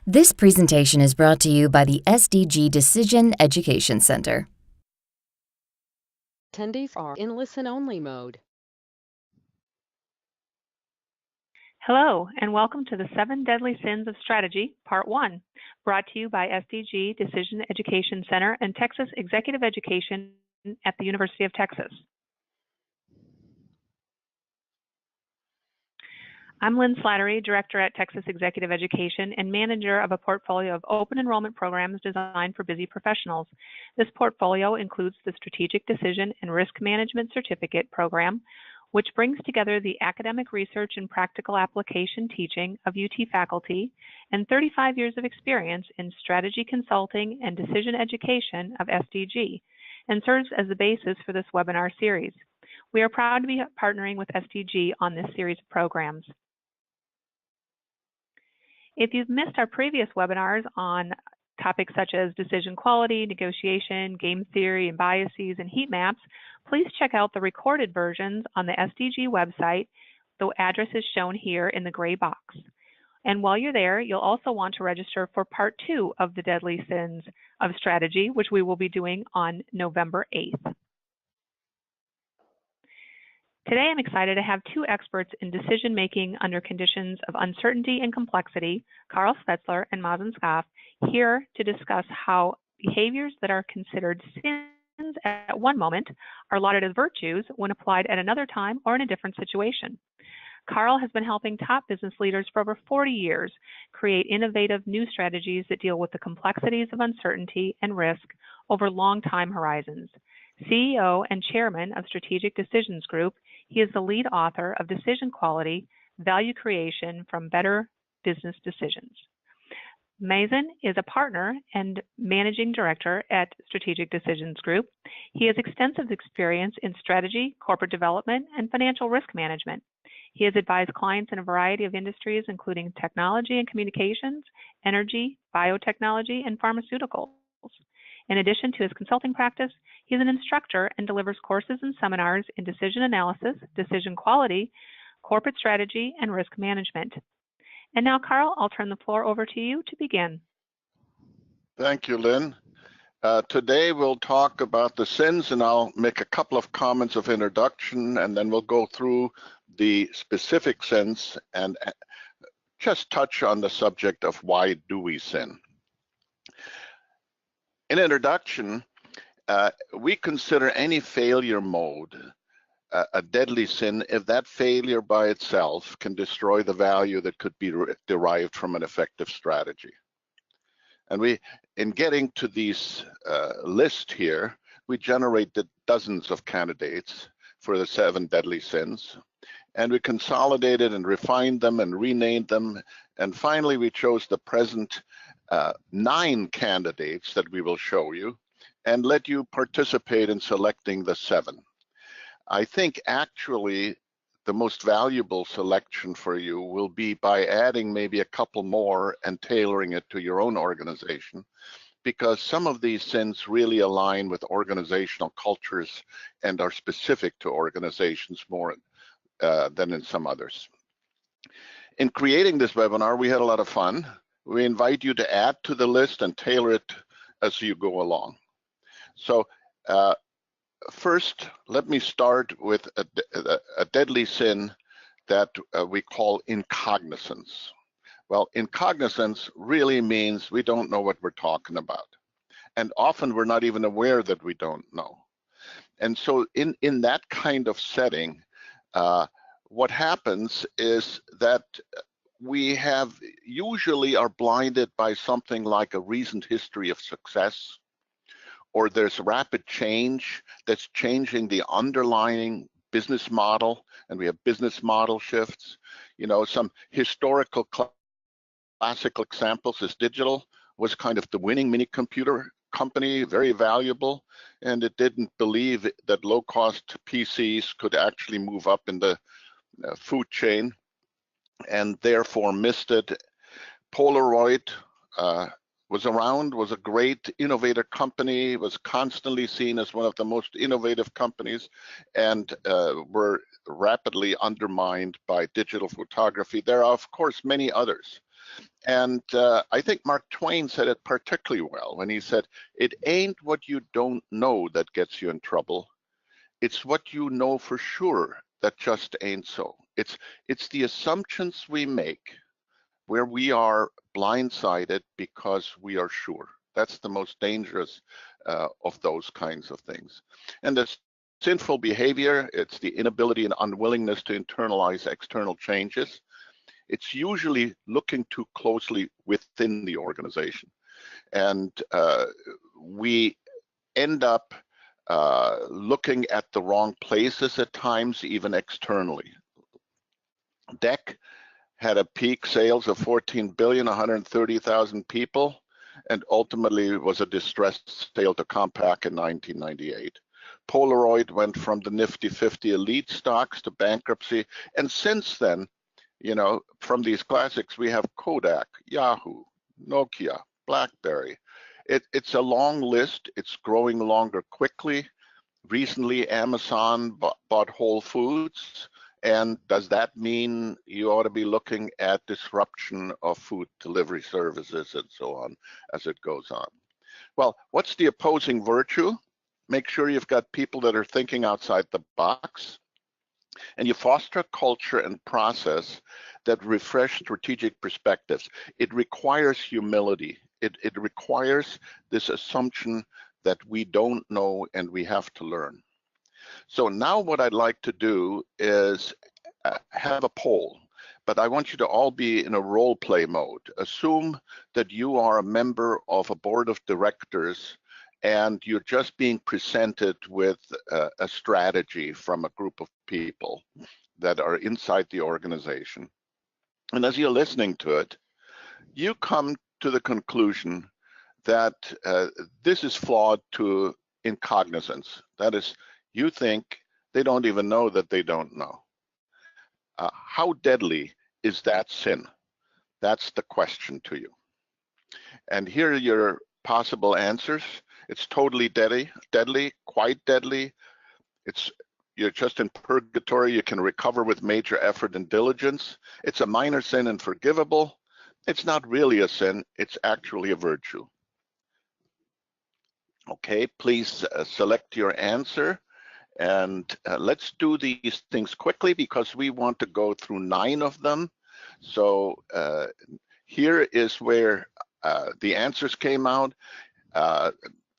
This presentation is brought to you by the SDG Decision Education Center. Attendees are in listen-only mode. Hello, and welcome to the 7 Deadly Sins of Strategy, Part 1, brought to you by SDG Decision Education Center and Texas Executive Education at the University of Texas. I'm Lynn Slattery, Director at Texas Executive Education and manager of a portfolio of open enrollment programs designed for busy professionals. This portfolio includes the Strategic Decision and Risk Management Certificate program, which brings together the academic research and practical application teaching of UT faculty and 35 years of experience in strategy consulting and decision education of SDG, and serves as the basis for this webinar series. We are proud to be partnering with SDG on this series of programs. If you've missed our previous webinars on topics such as decision quality, negotiation, game theory, and biases, and heat maps, please check out the recorded versions on the SDG website. The address is shown here in the gray box. And while you're there, you'll also want to register for Part 2 of the Deadly Sins of Strategy, which we will be doing on November 8th. Today, I'm excited to have 2 experts in decision-making under conditions of uncertainty and complexity, Karl Svetzler and Mazen Skaff, here to discuss how behaviors that are considered sins at one moment are lauded as virtues when applied at another time or in a different situation. Karl has been helping top business leaders for over 40 years create innovative new strategies that deal with the complexities of uncertainty and risk over long time horizons. CEO and chairman of Strategic Decisions Group, he is the lead author of Decision Quality, Value Creation from Better Business Decisions. Mazen is a partner and managing director at Strategic Decisions Group. He has extensive experience in strategy, corporate development, and financial risk management. He has advised clients in a variety of industries, including technology and communications, energy, biotechnology, and pharmaceuticals. In addition to his consulting practice, he is an instructor and delivers courses and seminars in decision analysis, decision quality, corporate strategy, and risk management. And now, Karl, I'll turn the floor over to you to begin. Thank you, Lynn. Today we'll talk about the sins, and I'll make a couple of comments of introduction, and then we'll go through the specific sins and just touch on the subject of why do we sin. In introduction, we consider any failure mode a deadly sin if that failure by itself can destroy the value that could be derived from an effective strategy. And in getting to these list here, we generated dozens of candidates for the 7 deadly sins, and we consolidated and refined them and renamed them, and finally we chose the present 9 candidates that we will show you and let you participate in selecting the 7. I think actually the most valuable selection for you will be by adding maybe a couple more and tailoring it to your own organization, because some of these sins really align with organizational cultures and are specific to organizations more than in some others. In creating this webinar, we had a lot of fun. We invite you to add to the list and tailor it as you go along. So first, let me start with a deadly sin that we call incognizance. Well, incognizance really means we don't know what we're talking about. And often we're not even aware that we don't know. And so in that kind of setting, what happens is that we usually are blinded by something like a recent history of success, or there's rapid change that's changing the underlying business model, and we have business model shifts. You know, some historical classical examples is digital was kind of the winning mini computer company, very valuable, and it didn't believe that low-cost PCs could actually move up in the food chain, and therefore missed it. Polaroid was around, was a great innovator company, was constantly seen as one of the most innovative companies, and were rapidly undermined by digital photography. There are, of course, many others. And I think Mark Twain said it particularly well when he said, "It ain't what you don't know that gets you in trouble. It's what you know for sure that just ain't so." It's the assumptions we make where we are blindsided because we are sure. That's the most dangerous of those kinds of things. And the sinful behavior, it's the inability and unwillingness to internalize external changes. It's usually looking too closely within the organization. And we end up looking at the wrong places at times, even externally. DEC had a peak sales of 14 billion, 130,000 people, and ultimately was a distressed sale to Compaq in 1998. Polaroid went from the Nifty 50 elite stocks to bankruptcy, and since then, you know, from these classics, we have Kodak, Yahoo, Nokia, BlackBerry. It's a long list. It's growing longer quickly. Recently, Amazon bought Whole Foods. And does that mean you ought to be looking at disruption of food delivery services and so on as it goes on? Well, what's the opposing virtue? Make sure you've got people that are thinking outside the box, and you foster a culture and process that refresh strategic perspectives. It requires humility. It requires this assumption that we don't know and we have to learn. So now what I'd like to do is have a poll, but I want you to all be in a role play mode. Assume that you are a member of a board of directors and you're just being presented with a strategy from a group of people that are inside the organization. And as you're listening to it, you come to the conclusion that this is flawed to incognizance. That is, you think they don't even know that they don't know. How deadly is that sin? That's the question to you. And here are your possible answers. It's totally deadly, quite deadly. You're just in purgatory. You can recover with major effort and diligence. It's a minor sin and forgivable. It's not really a sin. It's actually a virtue. Okay, please select your answer. And let's do these things quickly because we want to go through 9 of them. So here is where the answers came out.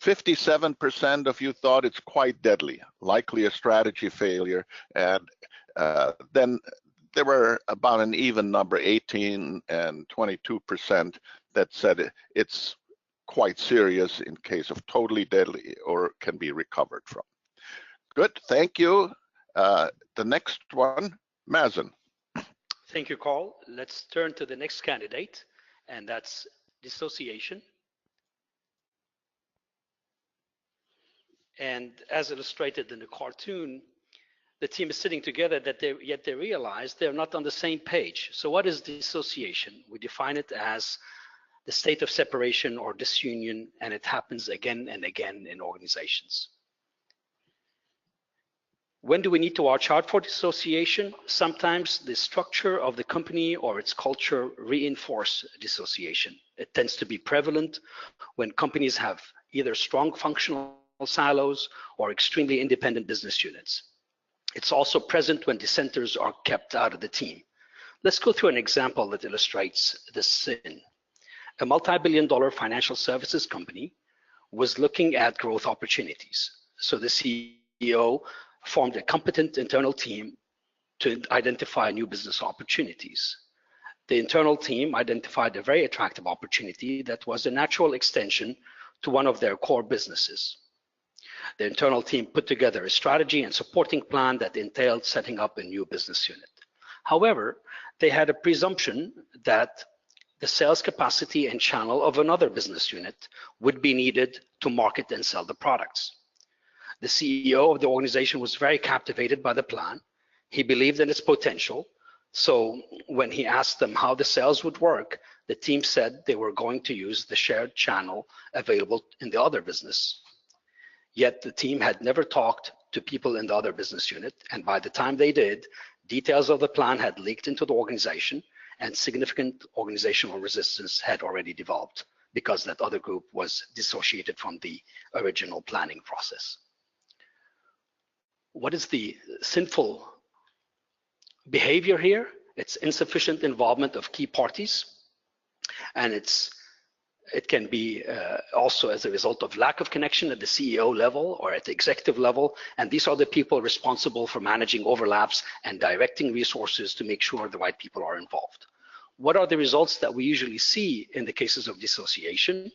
57% of you thought it's quite deadly, likely a strategy failure. And then there were about an even number, 18 and 22%, that said it's quite serious in case of totally deadly or can be recovered from. Good, thank you. The next one, Mazen. Thank you, Carl. Let's turn to the next candidate, and that's dissociation. And as illustrated in the cartoon, the team is sitting together, yet they realize they're not on the same page. So what is dissociation? We define it as the state of separation or disunion, and it happens again and again in organizations. When do we need to watch out for dissociation? Sometimes the structure of the company or its culture reinforce dissociation. It tends to be prevalent when companies have either strong functional silos or extremely independent business units. It's also present when dissenters are kept out of the team. Let's go through an example that illustrates this sin. A multi-billion-dollar financial services company was looking at growth opportunities. So the CEO formed a competent internal team to identify new business opportunities. The internal team identified a very attractive opportunity that was a natural extension to one of their core businesses. The internal team put together a strategy and supporting plan that entailed setting up a new business unit. However, they had a presumption that the sales capacity and channel of another business unit would be needed to market and sell the products. The CEO of the organization was very captivated by the plan. He believed in its potential. So when he asked them how the sales would work, the team said they were going to use the shared channel available in the other business. Yet the team had never talked to people in the other business unit. And by the time they did, details of the plan had leaked into the organization and significant organizational resistance had already developed because that other group was dissociated from the original planning process. What is the sinful behavior here? It's insufficient involvement of key parties, and it can be also as a result of lack of connection at the CEO level or at the executive level, and these are the people responsible for managing overlaps and directing resources to make sure the right people are involved. What are the results that we usually see in the cases of dissociation?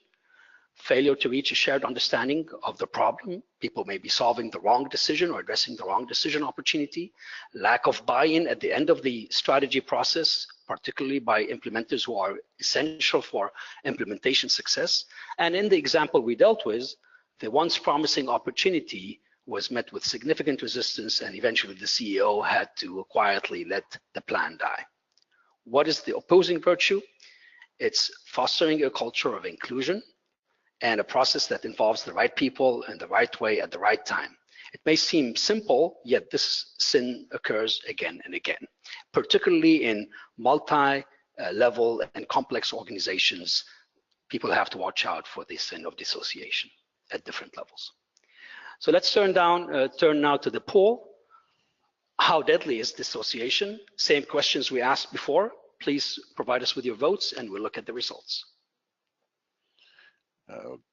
Failure to reach a shared understanding of the problem. People may be solving the wrong decision or addressing the wrong decision opportunity. Lack of buy-in at the end of the strategy process, particularly by implementers who are essential for implementation success. And in the example we dealt with, the once promising opportunity was met with significant resistance, and eventually the CEO had to quietly let the plan die. What is the opposing virtue? It's fostering a culture of inclusion and a process that involves the right people in the right way at the right time. It may seem simple, yet this sin occurs again and again, particularly in multi-level and complex organizations. People have to watch out for this sin of dissociation at different levels. So let's turn now to the poll. How deadly is dissociation? Same questions we asked before. Please provide us with your votes and we'll look at the results.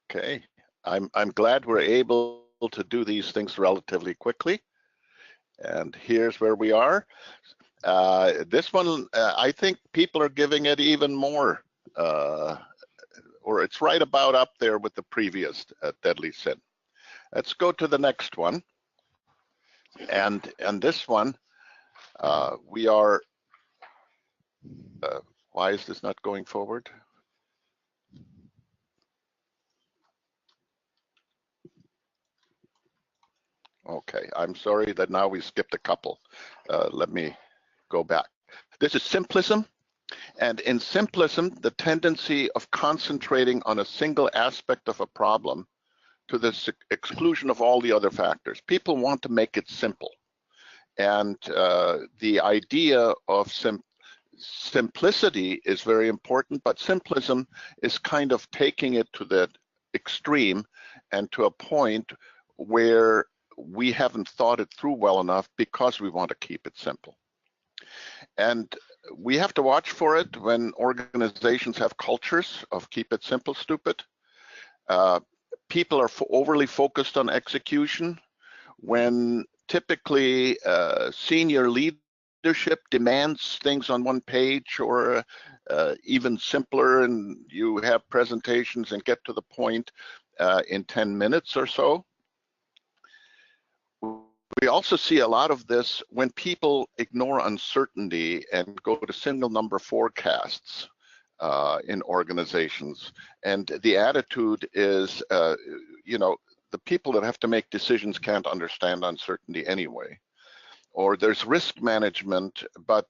Okay, I'm glad we're able to do these things relatively quickly. And here's where we are. This one, I think people are giving it even more, or it's right about up there with the previous deadly sin. Let's go to the next one. And this one, we are, why is this not going forward? Okay, I'm sorry that now we skipped a couple. Let me go back. This is simplism. And in simplism, the tendency of concentrating on a single aspect of a problem to the exclusion of all the other factors. People want to make it simple. And the idea of simplicity is very important, but simplism is kind of taking it to the extreme and to a point where we haven't thought it through well enough because we want to keep it simple. And we have to watch for it when organizations have cultures of keep it simple, stupid. People are overly focused on execution when typically senior leadership demands things on one page or even simpler, and you have presentations and get to the point in 10 minutes or so. We also see a lot of this when people ignore uncertainty and go to single number forecasts in organizations. And the attitude is, you know, the people that have to make decisions can't understand uncertainty anyway. Or there's risk management, but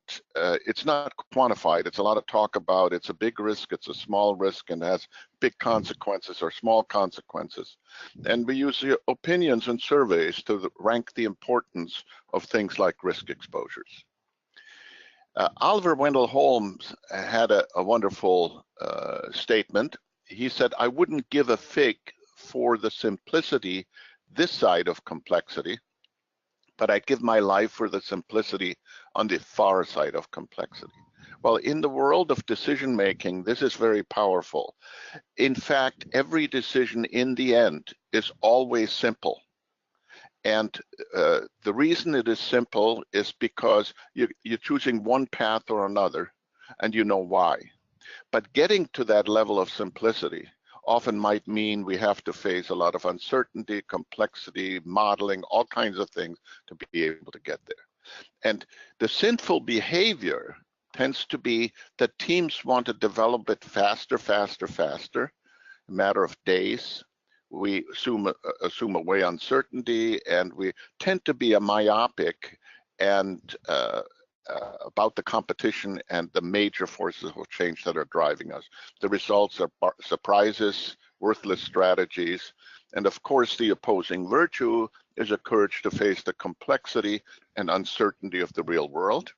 it's not quantified. It's a lot of talk about it's a big risk, it's a small risk, and has big consequences or small consequences. And we use the opinions and surveys to rank the importance of things like risk exposures. Oliver Wendell Holmes had a wonderful statement. He said, "I wouldn't give a fig for the simplicity this side of complexity, but I give my life for the simplicity on the far side of complexity." Well, in the world of decision making, this is very powerful. In fact, every decision in the end is always simple. And the reason it is simple is because you're choosing one path or another, and you know why. But getting to that level of simplicity often might mean we have to face a lot of uncertainty, complexity, modeling, all kinds of things to be able to get there. And the sinful behavior tends to be that teams want to develop it faster, faster, faster, a matter of days. We assume away uncertainty, and we tend to be a myopic and about the competition and the major forces of change that are driving us. The results are surprises, worthless strategies, and of course the opposing virtue is a courage to face the complexity and uncertainty of the real world.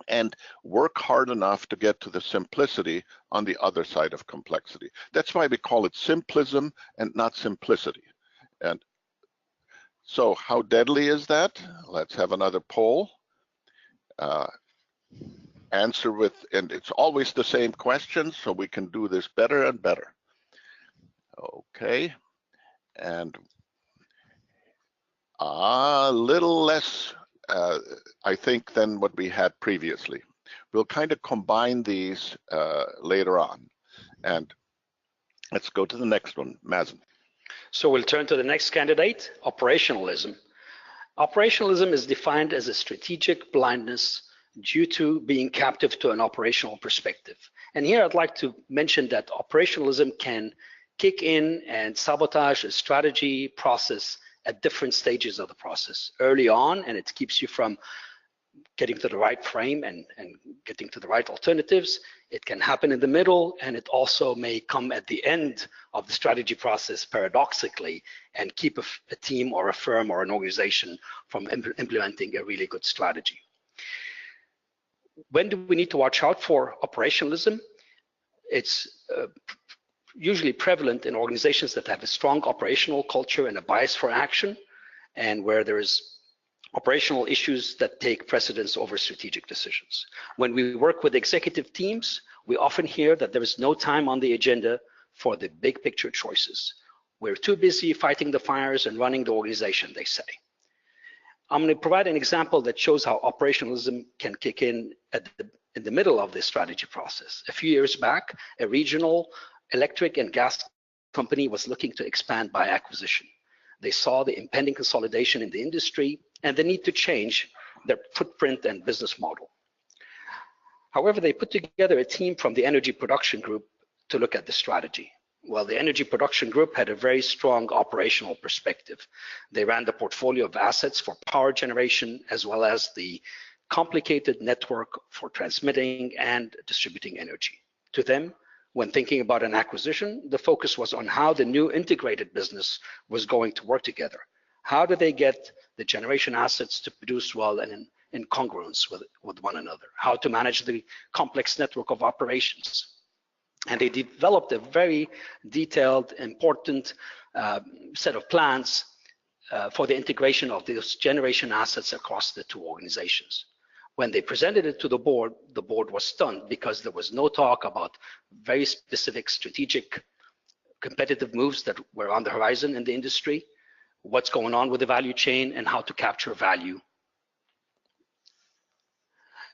and work hard enough to get to the simplicity on the other side of complexity. That's why we call it simplism and not simplicity. And so how deadly is that? Let's have another poll. Answer with, and it's always the same question, so we can do this better and better. Okay, and a little less, I think, than what we had previously. We'll kind of combine these later on. And let's go to the next one, Mazen. So we'll turn to the next candidate, operationalism. Operationalism is defined as a strategic blindness due to being captive to an operational perspective. And here I'd like to mention that operationalism can kick in and sabotage a strategy process at different stages of the process. Early on, and it keeps you from getting to the right frame and getting to the right alternatives. It can happen in the middle, and it also may come at the end of the strategy process, paradoxically, and keep a team or a firm or an organization from implementing a really good strategy. When do we need to watch out for operationalism? It's usually prevalent in organizations that have a strong operational culture and a bias for action, and where there is operational issues that take precedence over strategic decisions. When we work with executive teams, we often hear that there is no time on the agenda for the big picture choices. We're too busy fighting the fires and running the organization, they say. I'm going to provide an example that shows how operationalism can kick in in the middle of this strategy process. A few years back, a regional electric and gas company was looking to expand by acquisition. They saw the impending consolidation in the industry and the need to change their footprint and business model. However, they put together a team from the energy production group to look at the strategy. Well, the energy production group had a very strong operational perspective. They ran the portfolio of assets for power generation, as well as the complicated network for transmitting and distributing energy. To them, when thinking about an acquisition, the focus was on how the new integrated business was going to work together. How do they get the generation assets to produce well and in congruence with one another? How to manage the complex network of operations? And they developed a very detailed, important set of plans for the integration of those generation assets across the two organizations. When they presented it to the board was stunned because there was no talk about very specific strategic competitive moves that were on the horizon in the industry, what's going on with the value chain, and how to capture value.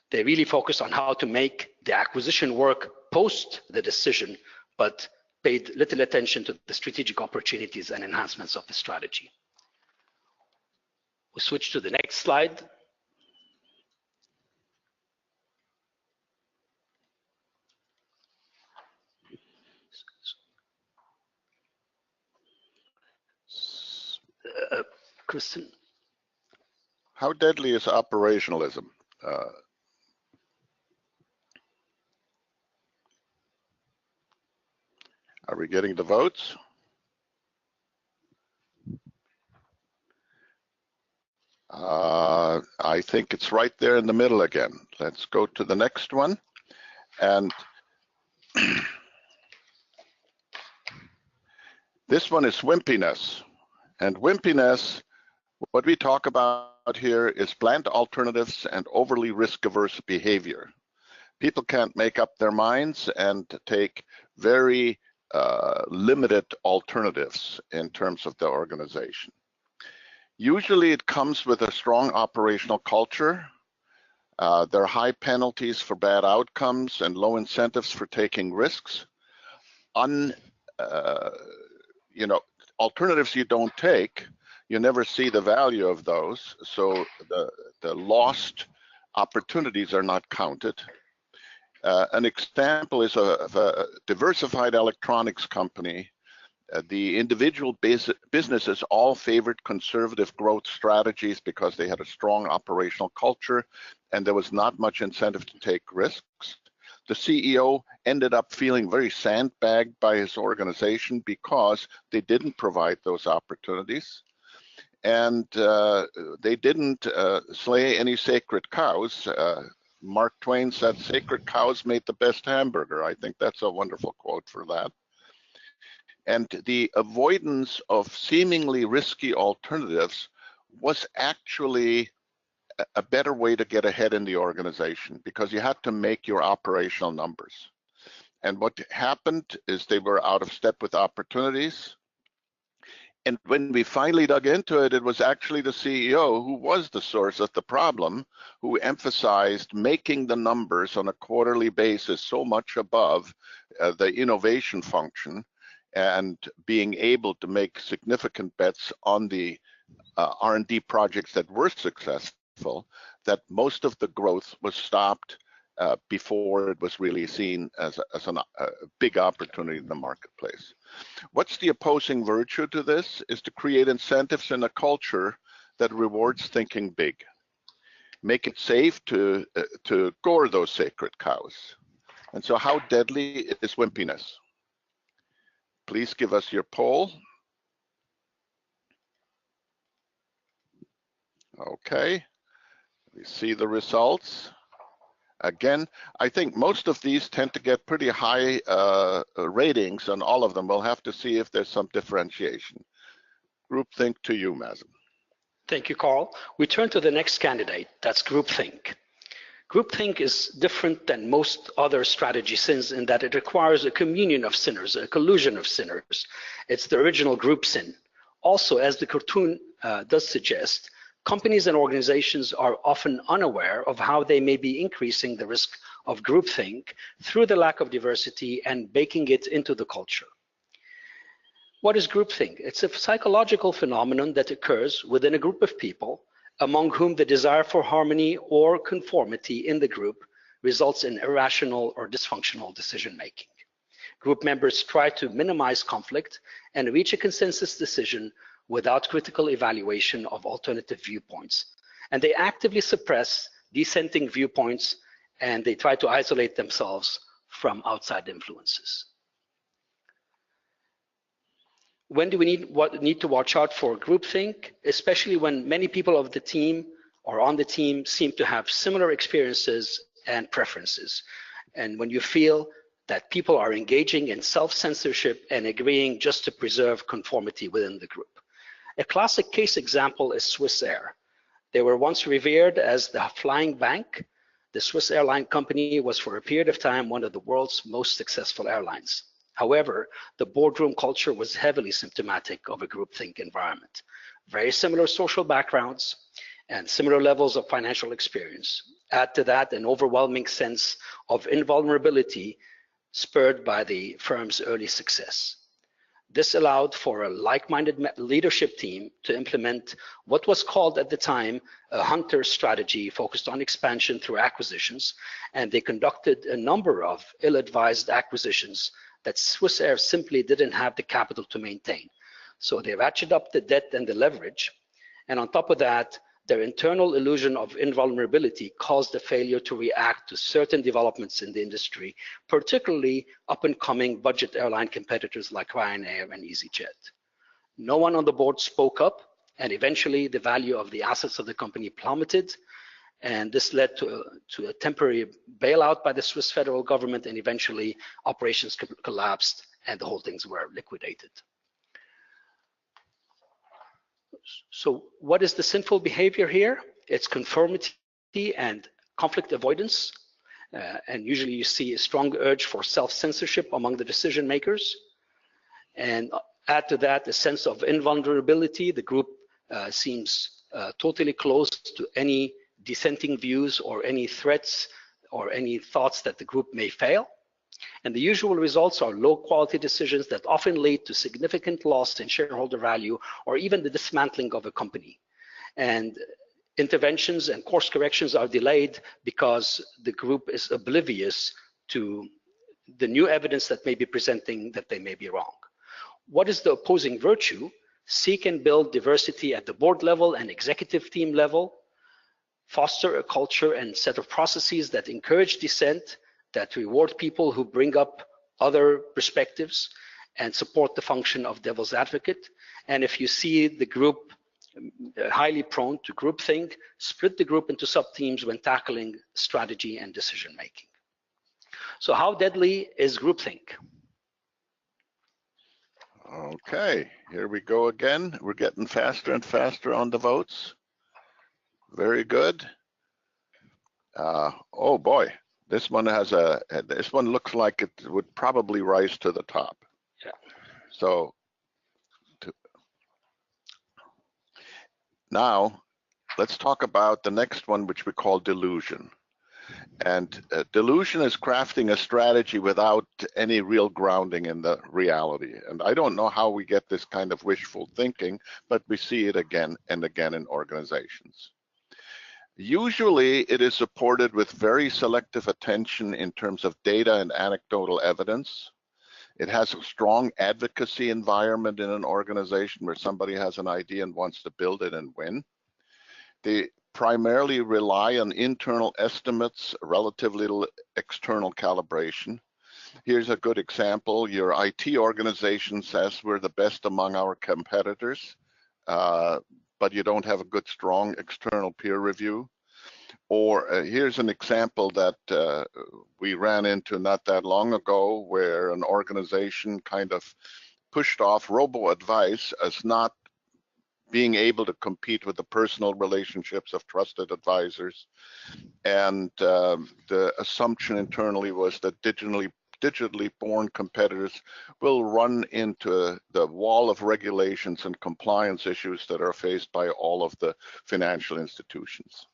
They really focused on how to make the acquisition work post the decision, but paid little attention to the strategic opportunities and enhancements of the strategy. We switch to the next slide. Kristen. How deadly is operationalism? Are we getting the votes? I think it's right there in the middle again. Let's go to the next one. And this one is wimpiness. And wimpiness, what we talk about here is bland alternatives and overly risk-averse behavior. People can't make up their minds and take very limited alternatives in terms of the organization. Usually it comes with a strong operational culture. There are high penalties for bad outcomes and low incentives for taking risks. Alternatives you don't take, you never see the value of those. So the lost opportunities are not counted. An example is of a diversified electronics company. The individual businesses all favored conservative growth strategies because they had a strong operational culture and there was not much incentive to take risks. The CEO ended up feeling very sandbagged by his organization because they didn't provide those opportunities. And they didn't slay any sacred cows. Mark Twain said, "Sacred cows made the best hamburger." I think that's a wonderful quote for that. And the avoidance of seemingly risky alternatives was actually a better way to get ahead in the organization, because you had to make your operational numbers. And what happened is they were out of step with opportunities. And when we finally dug into it, it was actually the CEO who was the source of the problem, who emphasized making the numbers on a quarterly basis so much above the innovation function, and being able to make significant bets on the R&D projects that were successful, that most of the growth was stopped before it was really seen as a big opportunity in the marketplace. What's the opposing virtue to this? Is to create incentives in a culture that rewards thinking big. Make it safe to gore those sacred cows. And so how deadly is wimpiness? Please give us your poll. Okay, we see the results. Again, I think most of these tend to get pretty high ratings on all of them. We'll have to see if there's some differentiation. Groupthink to you, Mazen. Thank you, Carl. We turn to the next candidate, that's groupthink. Groupthink is different than most other strategy sins in that it requires a communion of sinners, a collusion of sinners. It's the original group sin. Also, as the cartoon does suggest, companies and organizations are often unaware of how they may be increasing the risk of groupthink through the lack of diversity and baking it into the culture. What is groupthink? It's a psychological phenomenon that occurs within a group of people among whom the desire for harmony or conformity in the group results in irrational or dysfunctional decision-making. Group members try to minimize conflict and reach a consensus decision without critical evaluation of alternative viewpoints. And they actively suppress dissenting viewpoints, and they try to isolate themselves from outside influences. When do we need to watch out for groupthink? Especially when many people of the team or on the team seem to have similar experiences and preferences. And when you feel that people are engaging in self-censorship and agreeing just to preserve conformity within the group. A classic case example is Swiss Air. They were once revered as the flying bank. The Swiss airline company was for a period of time one of the world's most successful airlines. However, the boardroom culture was heavily symptomatic of a groupthink environment. Very similar social backgrounds and similar levels of financial experience. Add to that an overwhelming sense of invulnerability spurred by the firm's early success. This allowed for a like-minded leadership team to implement what was called at the time a hunter strategy focused on expansion through acquisitions, and they conducted a number of ill-advised acquisitions that Swiss Air simply didn't have the capital to maintain. So they ratcheted up the debt and the leverage, and on top of that, their internal illusion of invulnerability caused a failure to react to certain developments in the industry, particularly up-and-coming budget airline competitors like Ryanair and EasyJet. No one on the board spoke up, and eventually the value of the assets of the company plummeted, and this led to a temporary bailout by the Swiss federal government, and eventually operations collapsed and the holdings were liquidated. So what is the sinful behavior here? It's conformity and conflict avoidance. And usually you see a strong urge for self-censorship among the decision makers. And add to that a sense of invulnerability. The group seems totally closed to any dissenting views or any threats or any thoughts that the group may fail. And the usual results are low quality decisions that often lead to significant loss in shareholder value or even the dismantling of a company. And interventions and course corrections are delayed because the group is oblivious to the new evidence that may be presenting that they may be wrong. What is the opposing virtue? Seek and build diversity at the board level and executive team level. Foster a culture and set of processes that encourage dissent, that reward people who bring up other perspectives and support the function of devil's advocate. And if you see the group highly prone to groupthink, split the group into sub-teams when tackling strategy and decision making. So how deadly is groupthink? Okay, here we go again. We're getting faster and faster on the votes. Very good. Oh boy, this one looks like it would probably rise to the top. Yeah. So now let's talk about the next one, which we call delusion. And delusion is crafting a strategy without any real grounding in the reality. And I don't know how we get this kind of wishful thinking, but we see it again and again in organizations. Usually it is supported with very selective attention in terms of data and anecdotal evidence. It has a strong advocacy environment in an organization where somebody has an idea and wants to build it and win. They primarily rely on internal estimates, relatively little external calibration. Here's a good example. Your IT organization says we're the best among our competitors, but you don't have a good, strong external peer review. Or here's an example that we ran into not that long ago, where an organization kind of pushed off robo-advice as not being able to compete with the personal relationships of trusted advisors. And the assumption internally was that digitally born competitors will run into the wall of regulations and compliance issues that are faced by all of the financial institutions.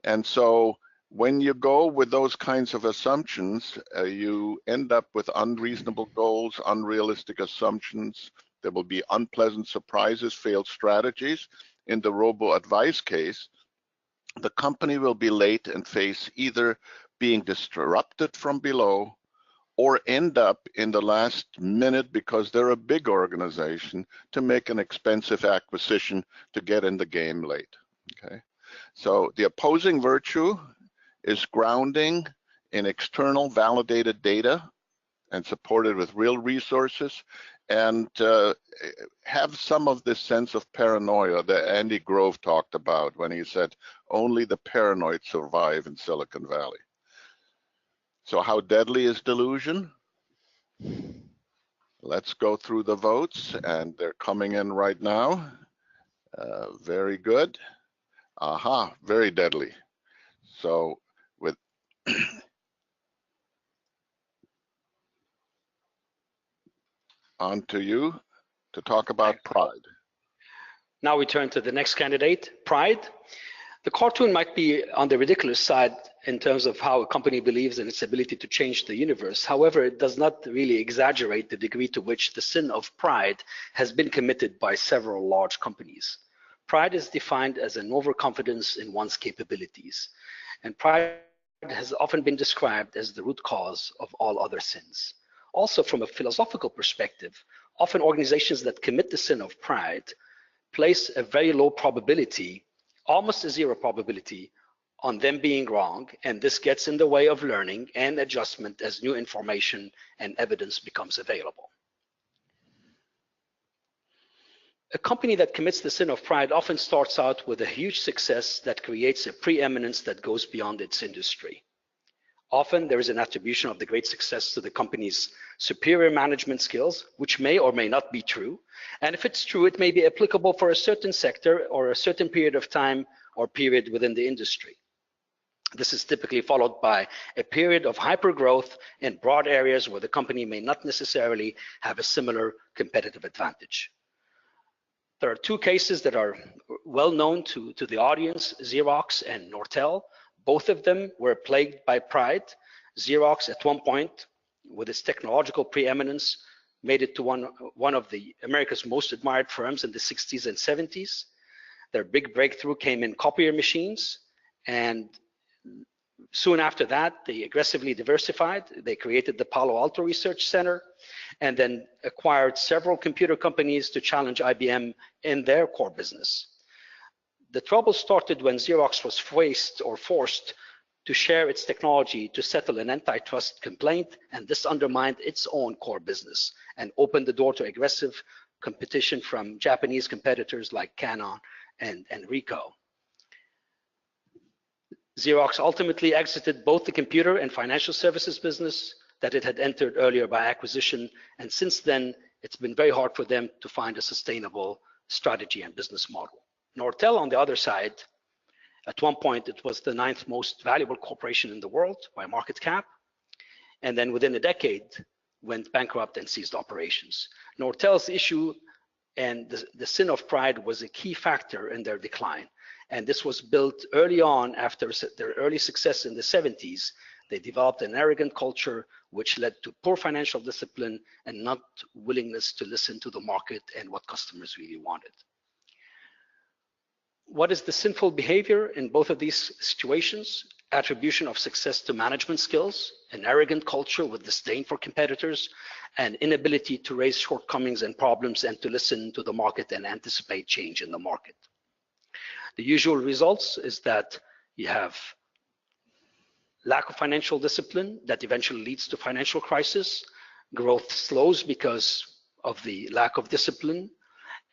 And so when you go with those kinds of assumptions, you end up with unreasonable goals, unrealistic assumptions. There will be unpleasant surprises, failed strategies. In the robo-advice case, the company will be late and face either being disrupted from below or end up in the last minute, because they're a big organization, to make an expensive acquisition to get in the game late. Okay, so the opposing virtue is grounding in external validated data and supported with real resources, and have some of this sense of paranoia that Andy Grove talked about when he said, only the paranoid survive in Silicon Valley. So how deadly is delusion? Let's go through the votes, and they're coming in right now. Very good. Aha, very deadly. So with on to you to talk about pride. Now we turn to the next candidate, pride. The cartoon might be on the ridiculous side in terms of how a company believes in its ability to change the universe. However, it does not really exaggerate the degree to which the sin of pride has been committed by several large companies. Pride is defined as an overconfidence in one's capabilities, and pride has often been described as the root cause of all other sins. Also, from a philosophical perspective, often organizations that commit the sin of pride place a very low probability, almost a zero probability, on them being wrong, and this gets in the way of learning and adjustment as new information and evidence becomes available. A company that commits the sin of pride often starts out with a huge success that creates a preeminence that goes beyond its industry. Often there is an attribution of the great success to the company's superior management skills, which may or may not be true. And if it's true, it may be applicable for a certain sector or a certain period of time or period within the industry. This is typically followed by a period of hypergrowth in broad areas where the company may not necessarily have a similar competitive advantage. There are two cases that are well known to the audience, Xerox and Nortel. Both of them were plagued by pride. Xerox at one point, with its technological preeminence, made it to one of the America's most admired firms in the 60s and 70s. Their big breakthrough came in copier machines, and soon after that, they aggressively diversified. They created the Palo Alto Research Center and then acquired several computer companies to challenge IBM in their core business. The trouble started when Xerox was forced to share its technology to settle an antitrust complaint, and this undermined its own core business and opened the door to aggressive competition from Japanese competitors like Canon and Ricoh. Xerox ultimately exited both the computer and financial services business that it had entered earlier by acquisition, and since then, it's been very hard for them to find a sustainable strategy and business model. Nortel, on the other side, at one point, it was the 9th most valuable corporation in the world by market cap, and then within a decade, went bankrupt and ceased operations. Nortel's issue and the sin of pride was a key factor in their decline. And this was built early on after their early success in the 70s. They developed an arrogant culture, which led to poor financial discipline and not willingness to listen to the market and what customers really wanted. What is the sinful behavior in both of these situations? Attribution of success to management skills, an arrogant culture with disdain for competitors, and inability to raise shortcomings and problems and to listen to the market and anticipate change in the market. The usual results is that you have lack of financial discipline that eventually leads to financial crisis. Growth slows because of the lack of discipline.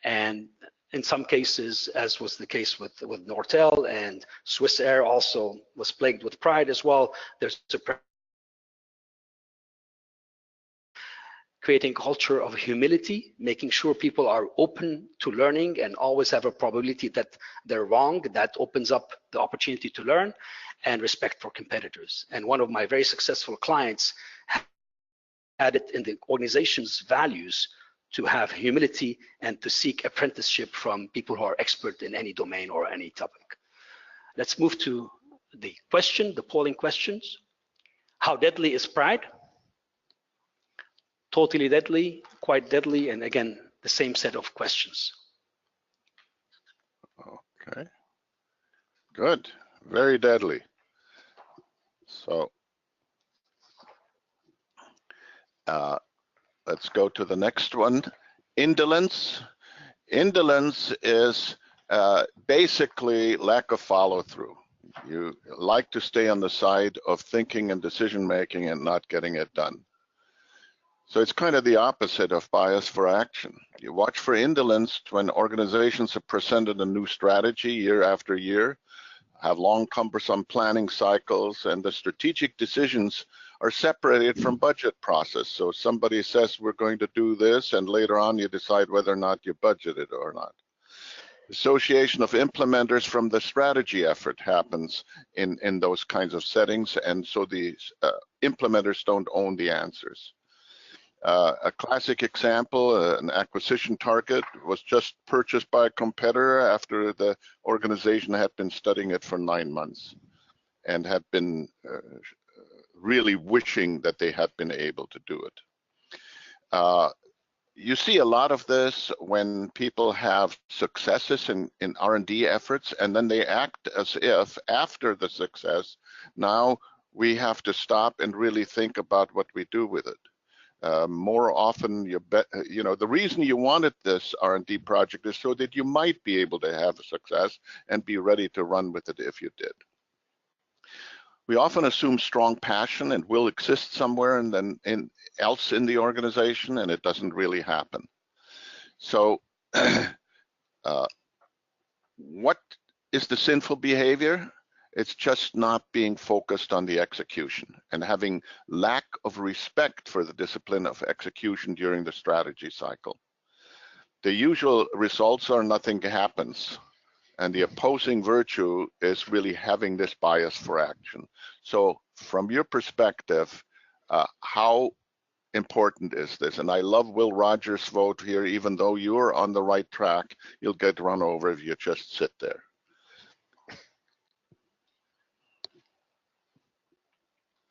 And in some cases, as was the case with Nortel, and Swiss Air also was plagued with pride as well, there's a creating a culture of humility, making sure people are open to learning and always have a probability that they're wrong. That opens up the opportunity to learn, and respect for competitors. And one of my very successful clients had it in the organization's values to have humility and to seek apprenticeship from people who are expert in any domain or any topic. Let's move to the question, the polling questions. How deadly is pride? Totally deadly, quite deadly, and again, the same set of questions. Okay, good, very deadly. So let's go to the next one. Indolence. Indolence is basically lack of follow-through. You like to stay on the side of thinking and decision-making and not getting it done. So it's kind of the opposite of bias for action. You watch for indolence when organizations have presented a new strategy year after year, have long, cumbersome planning cycles, and the strategic decisions are separated from budget process. So somebody says, we're going to do this, and later on you decide whether or not you budget it or not. Dissociation of implementers from the strategy effort happens in those kinds of settings, and so the implementers don't own the answers. A classic example, an acquisition target was just purchased by a competitor after the organization had been studying it for 9 months and had been really wishing that they had been able to do it. You see a lot of this when people have successes in R&D efforts, and then they act as if after the success, now we have to stop and really think about what we do with it. More often, the reason you wanted this R&D project is so that you might be able to have a success and be ready to run with it if you did. We often assume strong passion and will exist somewhere and then else in the organization, and it doesn't really happen. So what is the sinful behavior? It's just not being focused on the execution and having lack of respect for the discipline of execution during the strategy cycle. The usual results are nothing happens, and the opposing virtue is really having this bias for action. So from your perspective, how important is this? And I love Will Rogers' vote here. Even though you're on the right track, you'll get run over if you just sit there.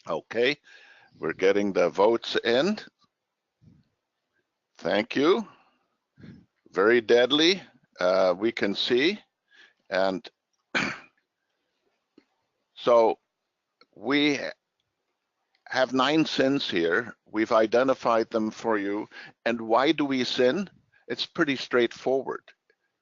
Okay, we're getting the votes in. Thank you. Very deadly, we can see. And so we have 9 sins here. We've identified them for you. And why do we sin? It's pretty straightforward.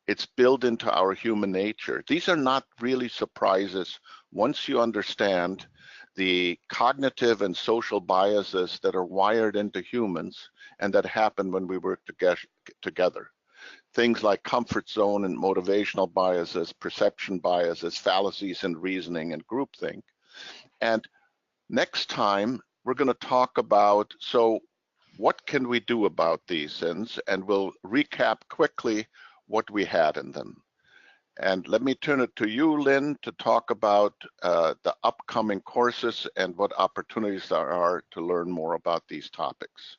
It's built into our human nature. These are not really surprises once you understand the cognitive and social biases that are wired into humans and that happen when we work together. Things like comfort zone and motivational biases, perception biases, fallacies in reasoning, and groupthink. And next time, we're going to talk about, so what can we do about these sins? And we'll recap quickly what we had in them. And let me turn it to you, Lynn, to talk about the upcoming courses and what opportunities there are to learn more about these topics.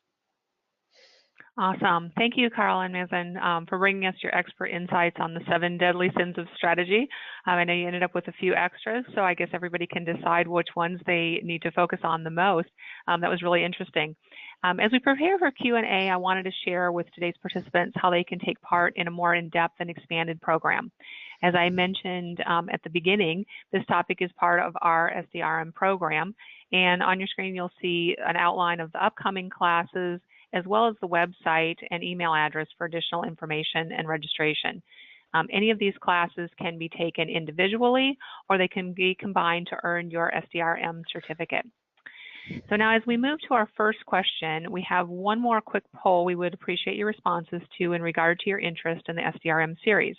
Awesome. Thank you, Carl and Mazen, for bringing us your expert insights on the 7 deadly sins of strategy. I know you ended up with a few extras, so I guess everybody can decide which ones they need to focus on the most. That was really interesting. As we prepare for Q&A, I wanted to share with today's participants how they can take part in a more in-depth and expanded program. As I mentioned at the beginning, this topic is part of our SDRM program, and on your screen you'll see an outline of the upcoming classes, as well as the website and email address for additional information and registration. Any of these classes can be taken individually, or they can be combined to earn your SDRM certificate. So now, as we move to our first question, we have one more quick poll we would appreciate your responses to in regard to your interest in the SDRM series.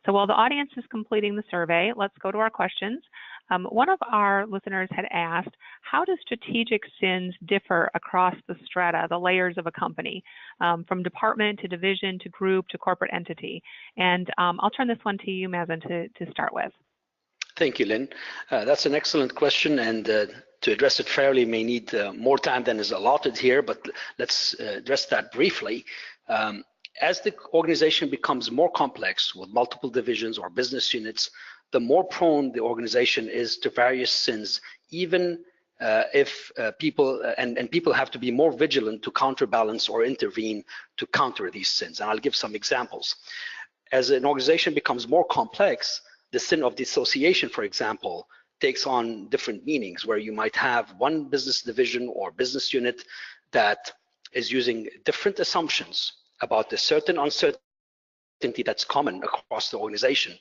So while the audience is completing the survey, let's go to our questions. One of our listeners had asked, how do strategic sins differ across the strata, the layers of a company, from department to division to group to corporate entity? And I'll turn this one to you, Mazen, to start with. Thank you, Lynn. That's an excellent question, and to address it fairly may need more time than is allotted here, but let's address that briefly. As the organization becomes more complex with multiple divisions or business units, the more prone the organization is to various sins, even if people have to be more vigilant to counterbalance or intervene to counter these sins. And I'll give some examples. As an organization becomes more complex, the sin of dissociation, for example, takes on different meanings, where you might have one business division or business unit that is using different assumptions about a certain uncertainty that's common across the organization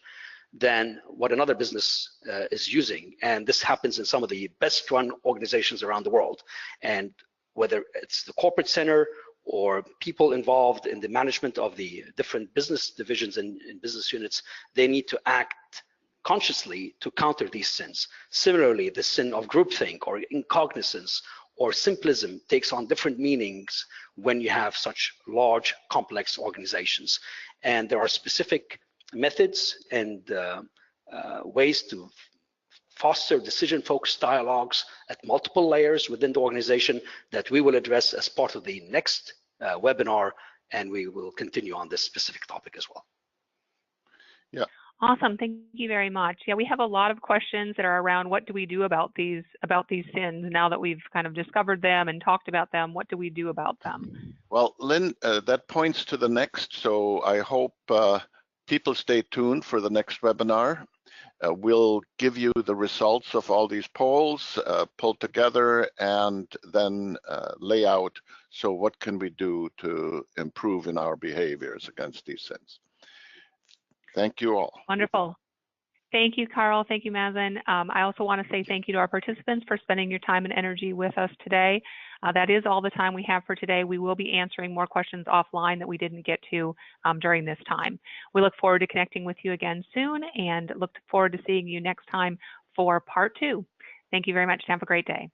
than what another business is using. And this happens in some of the best run organizations around the world. And whether it's the corporate center or people involved in the management of the different business divisions and business units, they need to act consciously to counter these sins. Similarly, the sin of groupthink or incognizance or simplism takes on different meanings when you have such large, complex organizations. And there are specific methods and ways to foster decision-focused dialogues at multiple layers within the organization that we will address as part of the next webinar, and we will continue on this specific topic as well. Yeah. Awesome, thank you very much. Yeah, we have a lot of questions that are around what do we do about these sins now that we've kind of discovered them and talked about them. What do we do about them? Well, Lynn, that points to the next. So I hope people stay tuned for the next webinar. We'll give you the results of all these polls pulled together and then lay out, so what can we do to improve in our behaviors against these sins. Thank you all. Wonderful. Thank you, Carl. Thank you, Mazen. I also want to say thank you to our participants for spending your time and energy with us today. That is all the time we have for today. We will be answering more questions offline that we didn't get to during this time. We look forward to connecting with you again soon and look forward to seeing you next time for part 2. Thank you very much. Have a great day.